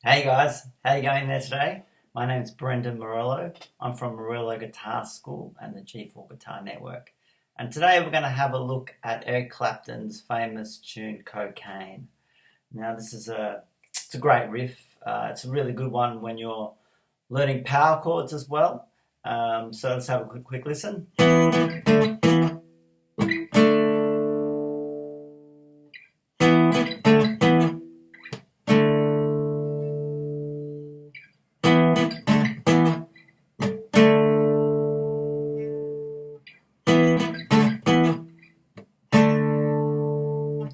Hey guys, how you going there today? My name's Brendan Morello. I'm from Morello Guitar School and the G4 Guitar Network. And today we're going to have a look at Eric Clapton's famous tune Cocaine. Now it's a great riff. It's a really good one when you're learning power chords as well. So let's have a quick listen.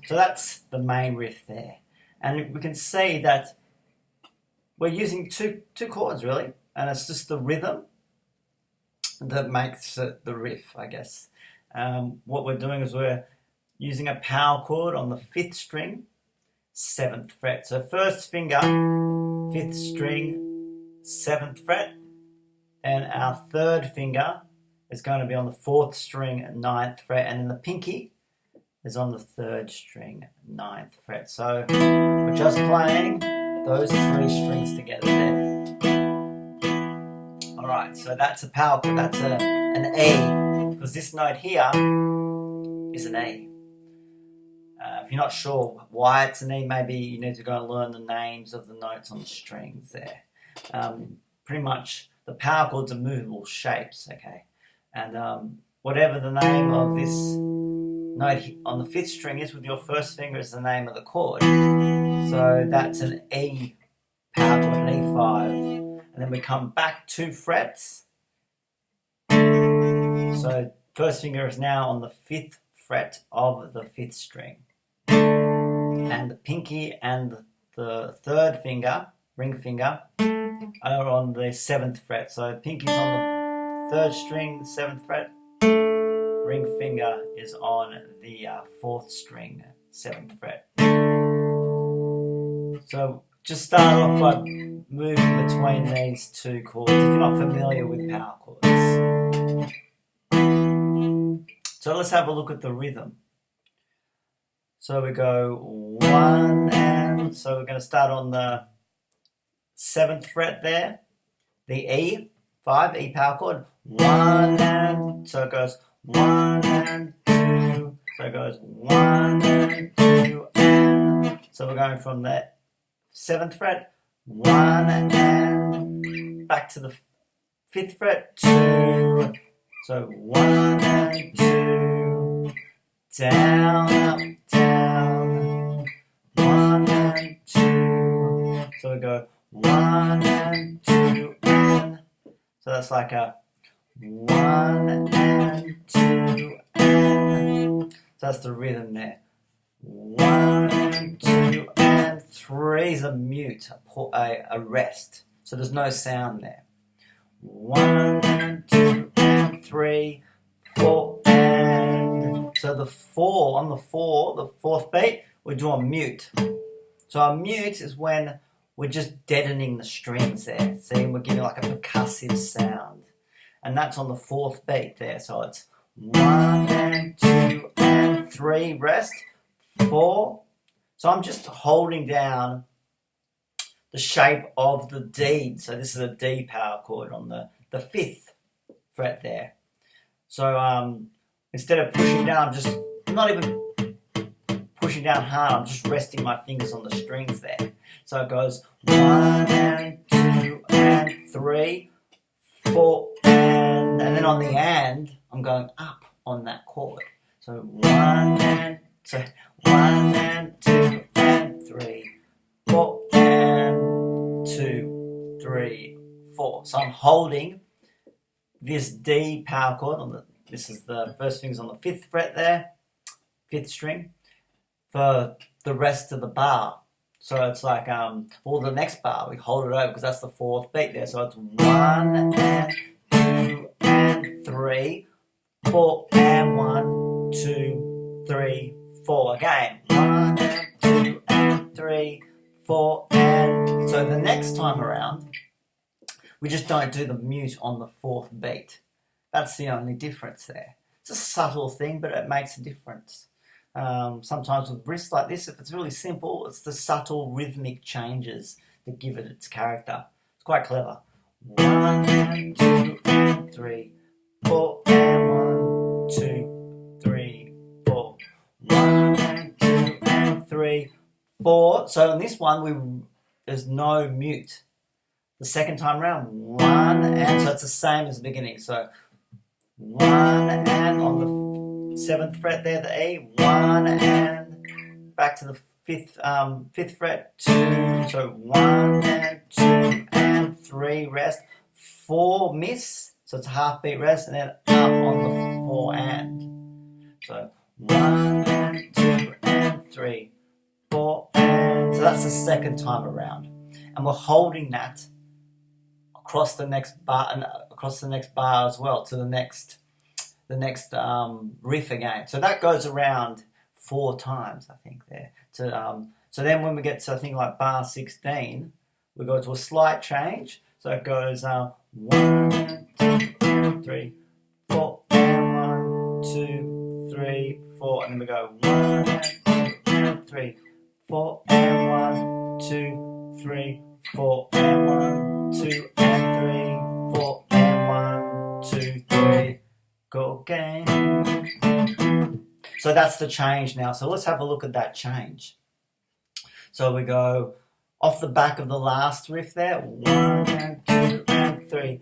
So that's the main riff there. And we can see that we're using two chords really, and it's just the rhythm that makes it the riff, I guess. What we're doing is we're using a power chord on the 5th string, 7th fret. So first finger, 5th string, 7th fret, and our 3rd finger is going to be on the 4th string, 9th fret, and then the pinky is on the 3rd string, 9th fret. So we're just playing those 3 strings together there. Alright, so that's a power chord, that's an E, because this note here is an E. If you're not sure why it's an E, maybe you need to go and learn the names of the notes on the strings there. Pretty much the power chords are movable shapes, okay? And whatever the name of this note on the 5th string is with your first finger is the name of the chord. So that's an E power chord, an E5. And then we come back 2 frets. So first finger is now on the 5th fret of the 5th string. And the pinky and the 3rd finger, ring finger, are on the 7th fret. So pinky's on the 3rd string, 7th fret. Ring finger is on the 4th string, 7th fret. So just start off by moving between these 2 chords if you're not familiar with power chords. So let's have a look at the rhythm. So we go 1 and, so we're going to start on the 7th fret there, the E, 5, E power chord, 1 and, so it goes 1 and 2, so it goes 1 and 2 and, so we're going from the 7th fret, 1 and, back to the 5th fret, 2, so 1 and 2, down, up, down, 1 and 2, so we go 1 and 2 and, so that's like a 1 and 2 and, so that's the rhythm there. 1 and 2 and 3 is a mute, a rest, so there's no sound there. 1 and 2 and 3, 4 and, so the 4 on the 4, the 4th beat, we do a mute. So a mute is when we're just deadening the strings there. See, we're giving like a percussive sound. And that's on the 4th beat there. So it's 1 and 2 and 3, rest, 4. So I'm just holding down the shape of the D. So this is a D power chord on the 5th fret there. So instead of pushing down, I'm not even pushing down hard, I'm just resting my fingers on the strings there. So it goes 1 and 2 and 3, 4 and then on the and, I'm going up on that chord. So 1 and 2 and 3, 4 and 2, 3, 4. So I'm holding this D power chord on this is the first finger's on the 5th fret there, 5th string, for the rest of the bar. So it's like, the next bar, we hold it over because that's the 4th beat there. So it's 1 and 2 and 3, 4 and 1, 2, 3, 4. Again, 1 and 2 and 3, 4 and, so the next time around, we just don't do the mute on the 4th beat. That's the only difference there. It's a subtle thing, but it makes a difference. Sometimes with riffs like this, if it's really simple, it's the subtle rhythmic changes to give it its character. It's quite clever. 1 and 2 and 3, 4 and 1, 2, 3, 4. 1 and 2 and 3, 4. So in this one, there's no mute. The second time around, 1 and, so it's the same as the beginning. So 1 and on the 7th fret there, the E, 1 and back to the 5th fret, 2. So 1 and 2 and 3 rest, 4 miss. So it's a half beat rest, and then up on the 4 and. So 1 and 2 and 3, 4 and. So that's the second time around, and we're holding that across the next bar and across the next bar as well to the next riff again. So that goes around 4 times, I think there. So then when we get to, I think, like bar 16, we go to a slight change. So it goes 1, 2, 3, 4, and 1, 2, 3, 4, and then we go 1, 2, 3, 4, and 1, 2, 3, 4, and 1, 2, and 3, 4, and 1, 2, 3. Go again. So that's the change now. So let's have a look at that change. So we go off the back of the last riff there. 1 and 2 and 3,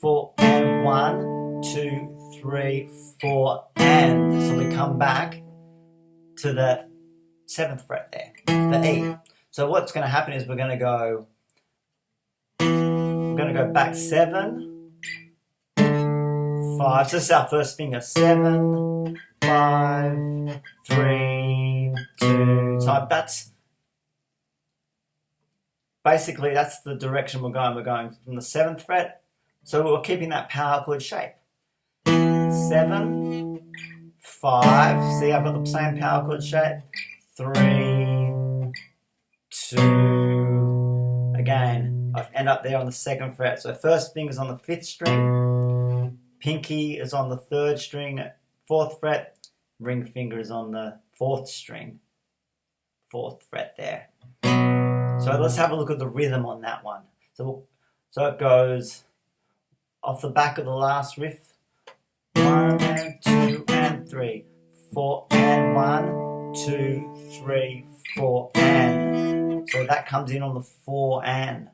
4 and 1, 2, 3, 4 and. So we come back to the 7th fret there, the E. So what's going to happen is we're going to go back 7, 5. So this is our first finger. 7, 5, 3, 2. So that's basically, that's the direction we're going. We're going from the 7th fret. So we're keeping that power chord shape. 7, 5. See, I've got the same power chord shape. 3, 2. Again, I end up there on the 2nd fret. So first finger's on the 5th string. Pinky is on the 3rd string, 4th fret. Ring finger is on the 4th string, 4th fret there. So let's have a look at the rhythm on that one. So it goes off the back of the last riff. 1 and 2 and 3, 4 and 1, 2, 3, 4 and. So that comes in on the 4 and.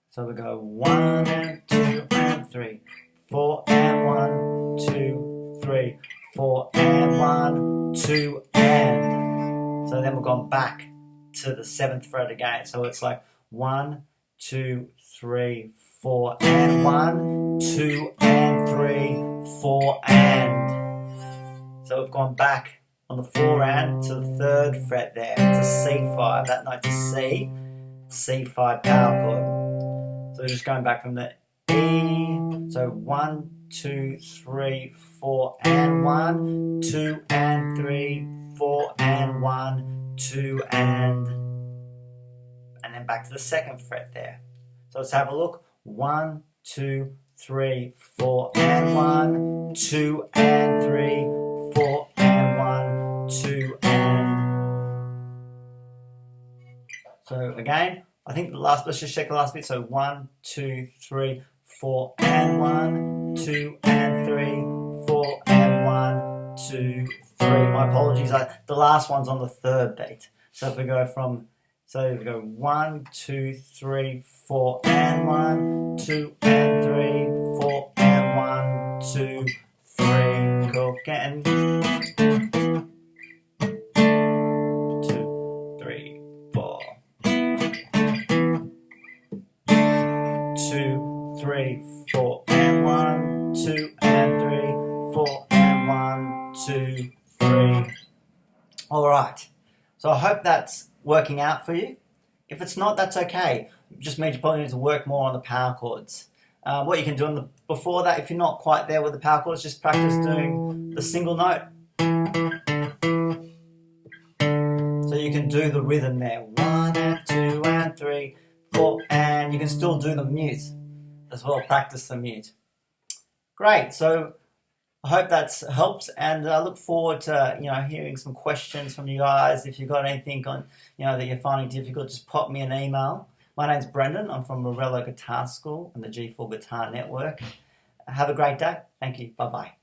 So we go 1 and 2 and 3, 4 and 1, 2, 3, 4 and 1, 2 and. So then we've gone back to the 7th fret again. So it's like 1, 2, 3, 4 and 1, 2 and 3, 4 and. So we've gone back on the 4 and to the 3rd fret there. It's a C5. That note's a C, C5 power chord. So we're just going back from the E. So 1, 2, 3, 4 and 1, 2 and 3, 4 and 1, 2 and then back to the 2nd fret there. So let's have a look. 1, 2, 3, 4 and 1, 2 and 3, 4 and 1, 2 and. So again, I think let's just check the last bit. So 1, 2, 3, 4 and 1, 2 and 3, 4 and 1, 2, 3. My apologies. The last one's on the 3rd beat. So if we go from, so we go 1, 2, 3, 4 and 1, 2 and 3, 4 and 1, 2, 3. Go again. 2, 3, 4. 2, 3, 4 and 1, 2 and 3, 4 and 1, 2, 3. All right. So I hope that's working out for you. If it's not, that's okay. It just means you probably need to work more on the power chords. What you can do before that, if you're not quite there with the power chords, just practice doing the single note. So you can do the rhythm there. 1 and 2 and 3, 4, and you can still do the mute as well. Practice the mute. Great. So I hope that's helped, and I look forward to hearing some questions from you guys. If you've got anything on that you're finding difficult, just pop me an email. My name's Brendan. I'm from Morello Guitar School and the G4 Guitar Network. Have a great day. Thank you. Bye bye.